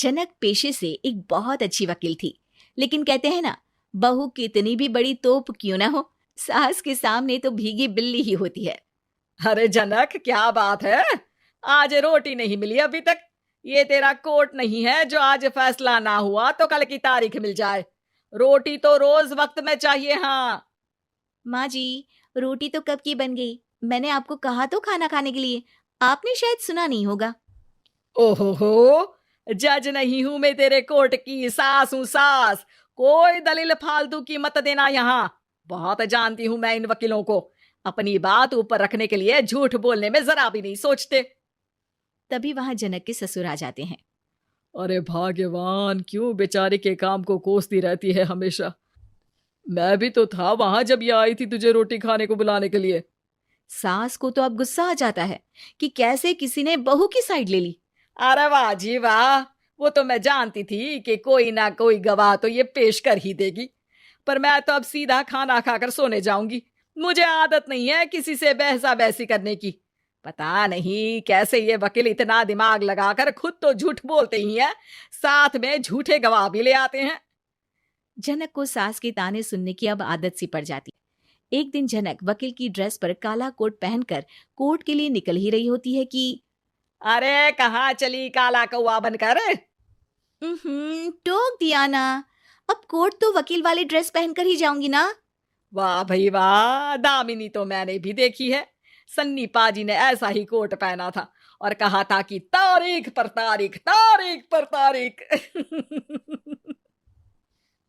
जनक पेशे से एक बहुत अच्छी वकील थी, लेकिन कहते हैं ना, बहू कितनी भी बड़ी तोप क्यों ना हो, सास के सामने तो भीगी बिल्ली ही होती है। अरे जनक, क्या बात है? आज रोटी नहीं मिली अभी तक। ये तेरा कोर्ट नहीं है जो आज फैसला ना हुआ तो कल की तारीख मिल जाए। रोटी तो रोज वक्त में चाहिए। हाँ माँ जी, रोटी तो कब की बन गई। मैंने आपको कहा तो खाना खाने के लिए, आपने शायद सुना नहीं होगा। ओहो, जज नहीं हूं मैं तेरे कोर्ट की, सास हूं सास। कोई दलील फालतू की मत देना यहाँ। बहुत जानती हूं मैं इन वकीलों को। अपनी बात ऊपर रखने के लिए झूठ बोलने में जरा भी नहीं सोचते। तभी वहां जनक के ससुर आ जाते हैं। अरे भाग्यवान, क्यों बेचारे के काम को कोसती रहती है हमेशा। मैं भी तो था वहां जब ये आई थी तुझे रोटी खाने को बुलाने के लिए। सास को तो अब गुस्सा आ जाता है कि कैसे किसी ने बहू की साइड ले ली। अरे वाह जी वाह, वो तो मैं जानती थी कि कोई ना कोई गवाह तो ये पेश कर ही देगी। पर मैं तो अब सीधा खाना खाकर सोने जाऊंगी। मुझे आदत नहीं है किसी से बहसा बहसी करने की। पता नहीं कैसे ये वकील इतना दिमाग लगाकर खुद तो झूठ बोलते ही हैं, साथ में झूठे गवाह भी ले आते हैं। जनक को सास के ताने सुनने की अब आदत सी पड़ जाती। एक दिन जनक वकील की ड्रेस पर काला कोट पहनकर कोर्ट के लिए निकल ही रही होती है कि अरे कहाँ चली काला कौवा बनकर? टोक दिया ना। अब कोर्ट तो वकील वाली ड्रेस पहनकर ही जाऊंगी ना। वाह भाई वाह, दामिनी तो मैंने भी देखी है। सन्नी पाजी ने ऐसा ही कोट पहना था और कहा था कि तारीख पर तारीख, तारीख पर तारीख।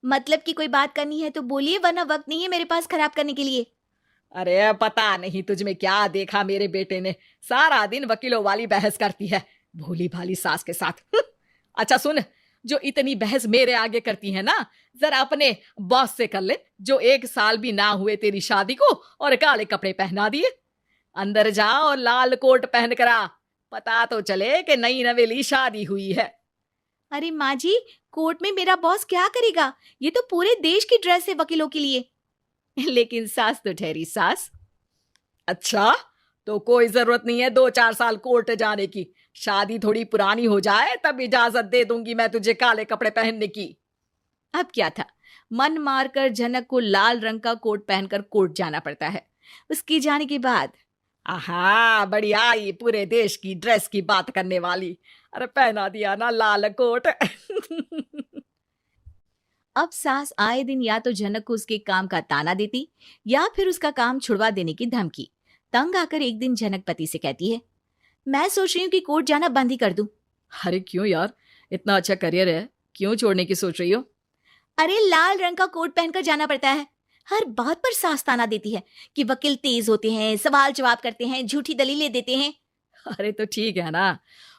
मतलब कि कोई बात करनी है तो बोलिए, वरना वक्त नहीं है मेरे पास खराब करने के लिए। अरे पता नहीं तुझ में क्या देखा मेरे बेटे ने, सारा दिन वकीलों वाली बहस करती है, भोली भाली सास के साथ। अच्छा सुन, जो इतनी बहस मेरे आगे करती है ना, जरा अपने बॉस से कर ले, जो 1 साल भी ना हुए तेरी शादी को और काले कपड़े पहना दिए। अंदर जा और लाल कोट पहन कर आ, पता तो चले कि नई नवेली शादी हुई है। अरे माँ जी, कोर्ट में मेरा बॉस क्या करेगा, ये तो पूरे देश की ड्रेस है वकीलों के लिए। लेकिन सास तो ठहरी सास। अच्छा, तो कोई जरूरत नहीं है 2-4 साल कोर्ट जाने की। शादी थोड़ी पुरानी हो जाए तब इजाजत दे दूंगी मैं तुझे काले कपड़े पहनने की। अब क्या था, मन मारकर जनक को लाल रंग का कोट पहनकर कोर्ट जाना पड़ता है। उसके जाने के बाद आहा, बढ़िया, ये पूरे देश की ड्रेस की बात करने वाली। अरे पहना दिया ना लाल कोट। अब सास आए दिन या तो जनक को उसके काम का ताना देती या फिर उसका काम छुड़वा देने की धमकी। तंग आकर एक दिन जनक पति से कहती है, मैं सोच रही हूँ कि कोर्ट जाना बंद ही कर दूं। अरे क्यों यार, इतना अच्छा करियर है, क्यों छोड़ने की सोच रही हो? अरे लाल रंग का कोट पहनकर जाना पड़ता है। हर बात पर सास ताना देती है कि वकील तेज होते हैं, सवाल जवाब करते हैं, झूठी दलीलें देते हैं। अरे तो ठीक है ना,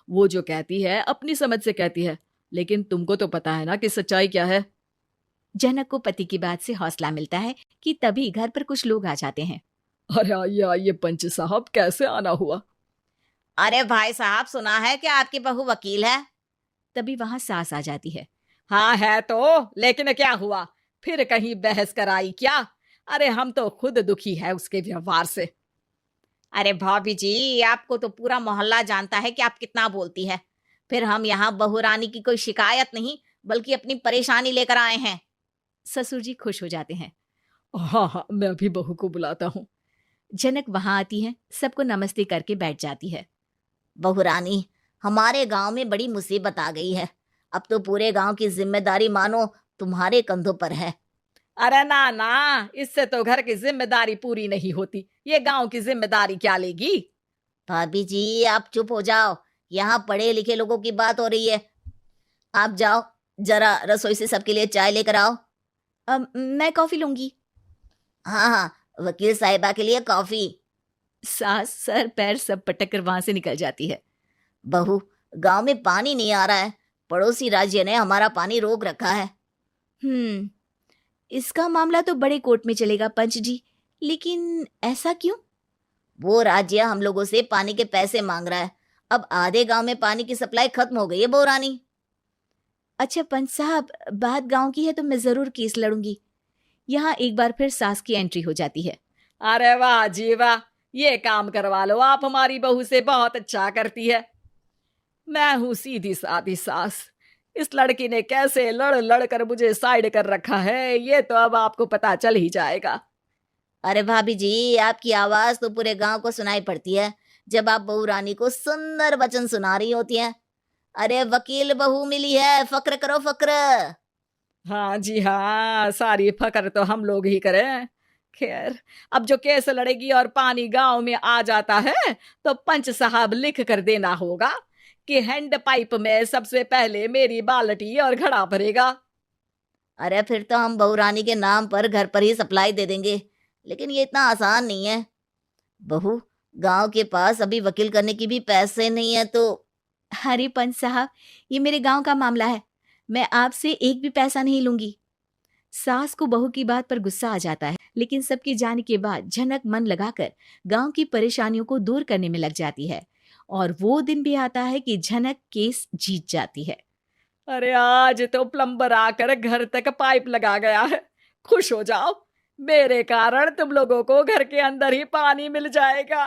वो जो कहती है अपनी समझ से कहती है, लेकिन तुमको तो पता है ना कि सच्चाई क्या है। जनक को पति की बात से हौसला मिलता है कि तभी घर पर कुछ लोग आ जाते हैं। अरे आइए आइए पंच साहब, कैसे आना हुआ? अरे भाई साहब, सुना है कि आपकी बहू वकील है। तभी वहां सास आ जाती है। हाँ है तो, लेकिन क्या हुआ? फिर कहीं बहस कराई क्या? अरे हम तो खुद दुखी है उसके व्यवहार से। अरे भाभी जी, आपको तो पूरा मोहल्ला जानता है कि आप कितना बोलती है। फिर हम यहाँ बहू रानी की कोई शिकायत नहीं, बल्कि अपनी परेशानी लेकर आए हैं। ससुर जी खुश हो जाते हैं। हाँ हाँ, मैं अभी बहू को बुलाता हूँ। जनक वहां आती है, सबको नमस्ते करके बैठ जाती है। बहू रानी, हमारे गांव में बड़ी मुसीबत आ गई है। अब तो पूरे गांव की जिम्मेदारी मानो तुम्हारे कंधों पर है। अरे ना ना, इससे तो घर की जिम्मेदारी पूरी नहीं होती, ये गांव की जिम्मेदारी क्या लेगी? भाभी जी, आप चुप हो जाओ, यहाँ पढ़े लिखे लोगों की बात हो रही है। आप जाओ, जरा रसोई से सबके लिए चाय लेकर आओ। मैं कॉफी लूंगी। हाँ हाँ, वकील साहिबा के लिए कॉफी। सास सर पैर सब पटक कर वहां से निकल जाती है। बहू, गांव में पानी नहीं आ रहा है, पड़ोसी राज्य ने हमारा पानी रोक रखा है। इसका मामला तो बड़े कोर्ट में चलेगा पंच जी, लेकिन ऐसा क्यों? वो राज्य हम लोगों से पानी के पैसे मांग रहा है। अब आधे गांव में पानी की सप्लाई खत्म हो गई है बहू रानी। अच्छा पंच साहब, बात गांव की है तो मैं जरूर केस लड़ूंगी। यहाँ एक बार फिर सास की एंट्री हो जाती है। अरे वाह जी वाह, ये काम करवा लो आप हमारी बहू से, बहुत अच्छा करती है। मैं हूं सीधी सादी सास, इस लड़की ने कैसे लड़ लड़ कर मुझे साइड कर रखा है, ये तो अब आपको पता चल ही जाएगा। अरे भाभी जी, आपकी आवाज तो पूरे गांव को सुनाई पड़ती है जब आप बहू रानी को सुंदर वचन सुना रही होती हैं। अरे वकील बहू मिली है, फक्र करो फक्र। हाँ जी हाँ, सारी फकर तो हम लोग ही करें। खैर, अब जो केस लड़ेगी और पानी गांव में आ जाता है तो पंच साहब लिख कर देना होगा कि हैंड पाइप में सबसे पहले मेरी बाल्टी और घड़ा भरेगा। अरे फिर तो हम बहू रानी के नाम पर घर पर ही सप्लाई दे देंगे, लेकिन ये इतना आसान नहीं है। बहू, गांव के पास अभी वकील करने की भी पैसे नहीं है तो। अरे पंच साहब, ये मेरे गांव का मामला है, मैं आपसे एक भी पैसा नहीं लूंगी। सास को बहू की बात पर गुस्सा आ जाता है, लेकिन सबके जाने के बाद झनक मन लगाकर गांव की परेशानियों को दूर करने में लग जाती है और वो दिन भी आता है कि झनक केस जीत जाती है। अरे आज तो प्लम्बर आकर घर तक पाइप लगा गया है। खुश हो जाओ, मेरे कारण तुम लोगों को घर के अंदर ही पानी मिल जाएगा।